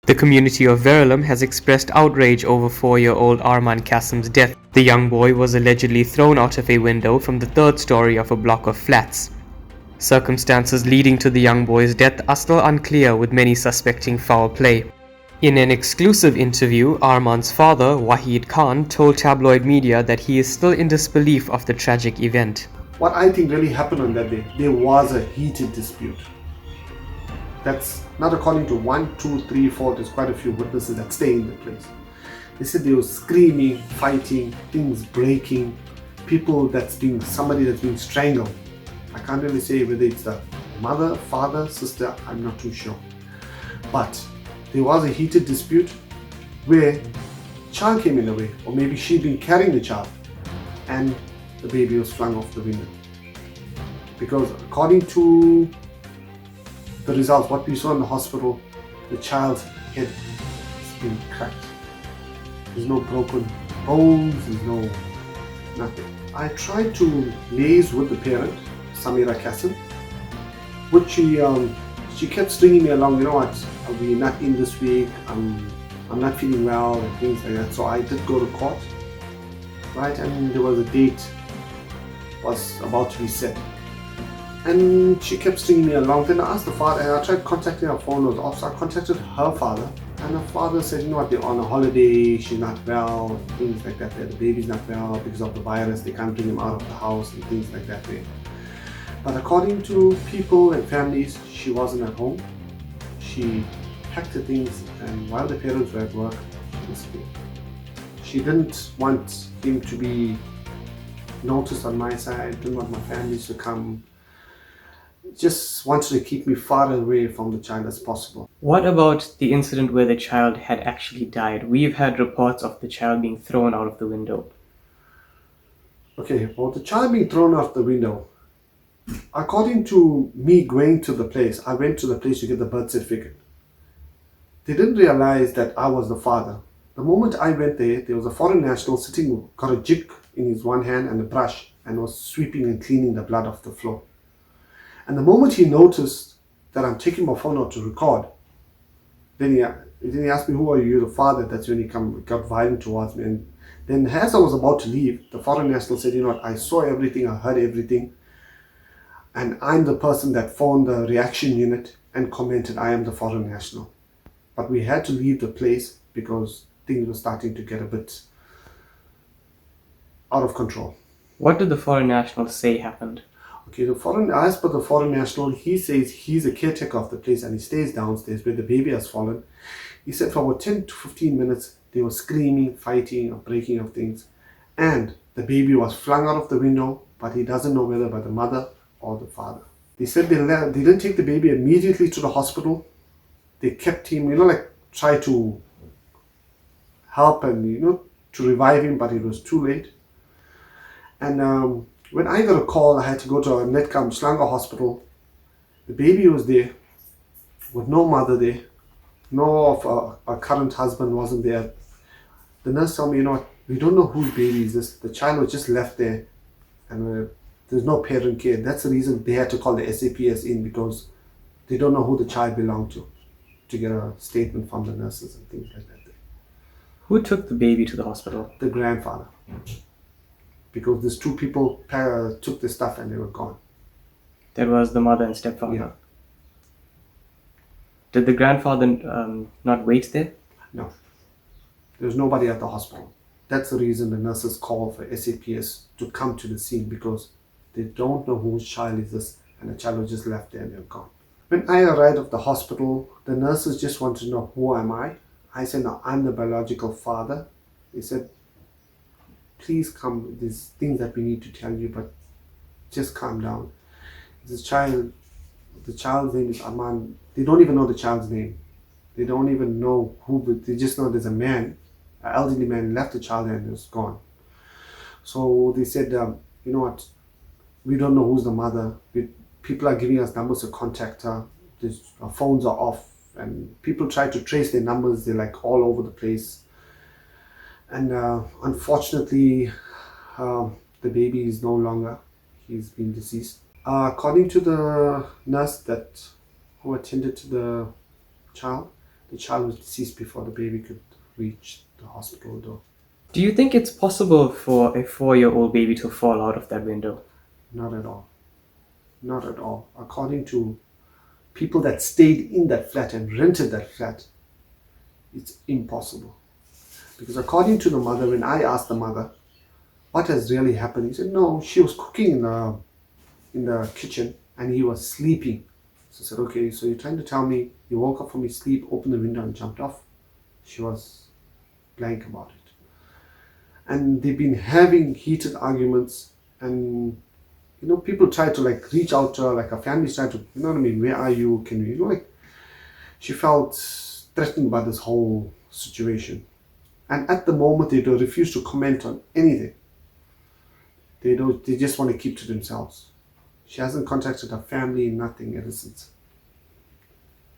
The community of Verulam has expressed outrage over 4-year-old Armaan Kassim's death. The young boy was allegedly thrown out of a window from the third story of a block of flats. Circumstances leading to the young boy's death are still unclear, with many suspecting foul play. In an exclusive interview, Armaan's father, Whaeed Khan, told Tabloid media that he is still in disbelief of the tragic event. What I think really happened on that day, there was a heated dispute. That's not according to 1, 2, 3, 4, there's quite a few witnesses that stay in the place. They said they were screaming, fighting, things breaking, somebody that's being strangled. I can't really say whether it's the mother, father, sister, I'm not too sure. But there was a heated dispute where child came in the way, or maybe she'd been carrying the child and the baby was flung off the window. Because according to the results, what we saw in the hospital, the child's head has been cracked. There's no broken bones, there's no nothing. I tried to liaise with the parent, Samira Kassim, which she kept stringing me along. You know what? I'll be not in this week. I'm not feeling well and things like that. So I did go to court, right? And there was a date was about to be set. And she kept stringing me along. Then I asked the father, and I tried contacting her phone was off. So I contacted her father, and her father said, you know what, they're on a holiday, she's not well, things like that. The baby's not well because of the virus, they can't bring him out of the house and things like that. But according to people and families, she wasn't at home. She packed the things, and while the parents were at work, she disappeared. She didn't want him to be noticed on my side, didn't want my families to come. Just wanted to keep me far away from the child as possible. What about the incident where the child had actually died? We've had reports of the child being thrown out of the window. Okay, well, the child being thrown out the window, according to me going to the place, I went to the place to get the birth certificate. They didn't realize that I was the father. The moment I went there was a foreign national sitting, got a jig in his one hand and a brush, and was sweeping and cleaning the blood off the floor. And the moment he noticed that I'm taking my phone out to record, then he asked me, who are you? You're the father. That's when he got violent towards me. And then as I was about to leave, the foreign national said, you know what, I saw everything, I heard everything. And I'm the person that phoned the reaction unit and commented, I am the foreign national. But we had to leave the place because things were starting to get a bit out of control. What did the foreign national say happened? Okay, as per the foreign national, he says he's a caretaker of the place and he stays downstairs where the baby has fallen. He said for about 10 to 15 minutes, they were screaming, fighting, or breaking of things. And the baby was flung out of the window, but he doesn't know whether by the mother or the father. They said they didn't take the baby immediately to the hospital. They kept him, try to help and, to revive him, but it was too late. And when I got a call, I had to go to a Netcom Slanger hospital. The baby was there with no mother there. No of our current husband wasn't there. The nurse told me, we don't know whose baby is this. The child was just left there and there's no parent care. That's the reason they had to call the SAPS in, because they don't know who the child belonged to get a statement from the nurses and things like that. Who took the baby to the hospital? The grandfather. Because these two people took the stuff and they were gone. That was the mother and stepfather? Yeah. Did the grandfather not wait there? No. There was nobody at the hospital. That's the reason the nurses call for SAPS to come to the scene, because they don't know whose child is this, and the child was just left there and they're gone. When I arrived at the hospital, the nurses just wanted to know, who am I? I said, no, I'm the biological father. They said, please come, there's things that we need to tell you, but just calm down. The child's name is Armaan. They don't even know the child's name. They don't even know who, but they just know there's a man, an elderly man, left the child and was gone. So they said, you know what, we don't know who's the mother. People are giving us numbers to contact her. Our phones are off, and people try to trace their numbers. They're like all over the place. And unfortunately, the baby is no longer. He's been deceased. According to the nurse who attended to the child, The child was deceased before the baby could reach the hospital door. Do you think it's possible for a 4-year-old baby to fall out of that window? Not at all. Not at all. According to people that stayed in that flat and rented that flat, it's impossible. Because according to the mother, when I asked the mother what has really happened, he said, no, she was cooking in the kitchen and he was sleeping. So I said, okay, so you're trying to tell me he woke up from his sleep, opened the window and jumped off? She was blank about it. And they've been having heated arguments, and people try to like reach out to her, like her family's trying to, where are you? Can you, like, she felt threatened by this whole situation. And at the moment, they don't refuse to comment on anything. They just want to keep to themselves. She hasn't contacted her family, nothing ever since.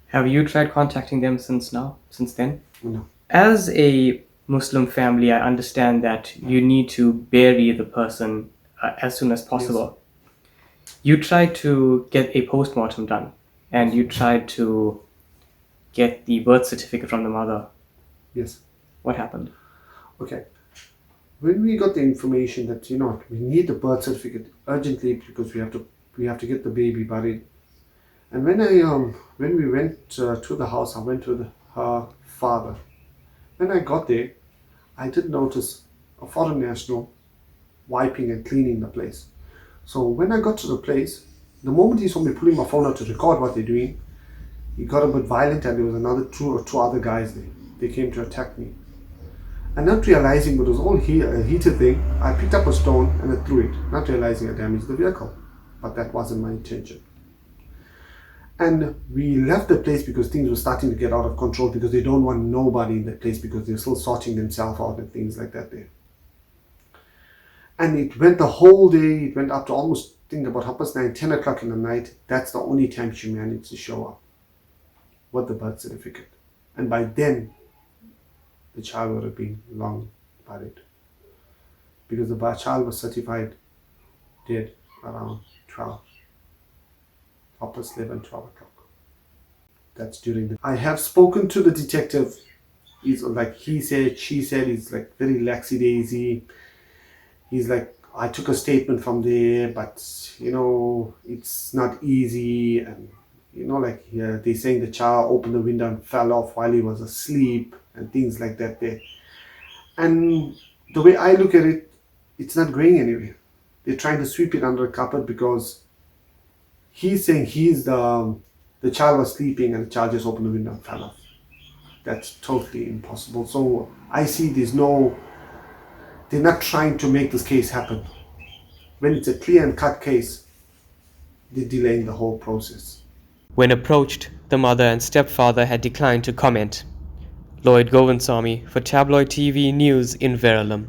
Have you tried contacting them since then? No. As a Muslim family, I understand that you need to bury the person as soon as possible. Yes. You tried to get a postmortem done, and you tried to get the birth certificate from the mother. Yes. What happened? Okay. When we got the information that we need the birth certificate urgently because we have to get the baby buried, and when we went to the house, I went with her father. When I got there, I did notice a foreign national wiping and cleaning the place. So when I got to the place, the moment he saw me pulling my phone out to record what they're doing, he got a bit violent, and there was two other guys there. They came to attack me. And not realizing, but it was all a heated thing, I picked up a stone and I threw it, not realizing I damaged the vehicle. But that wasn't my intention. And we left the place because things were starting to get out of control, because they don't want nobody in the place because they're still sorting themselves out and things like that there. And it went the whole day. It went up to almost, about 9:30, 10 o'clock in the night. That's the only time she managed to show up with the birth certificate. And by then, the child would have been long buried, because the child was certified dead around 12. 11, 12 o'clock. That's during the... I have spoken to the detective. He's like, he said, she said, he's like very laxy-daisy. He's like, I took a statement from there, but it's not easy. And they're saying the child opened the window and fell off while he was asleep and things like that there. And the way I look at it, it's not going anywhere. They're trying to sweep it under the carpet because he's saying the child was sleeping and the child just opened the window and fell off. That's totally impossible. So I see they're not trying to make this case happen. When it's a clear and cut case, they're delaying the whole process. When approached, the mother and stepfather had declined to comment. Lloyd Govinsamy for Tabloid TV News in Verulam.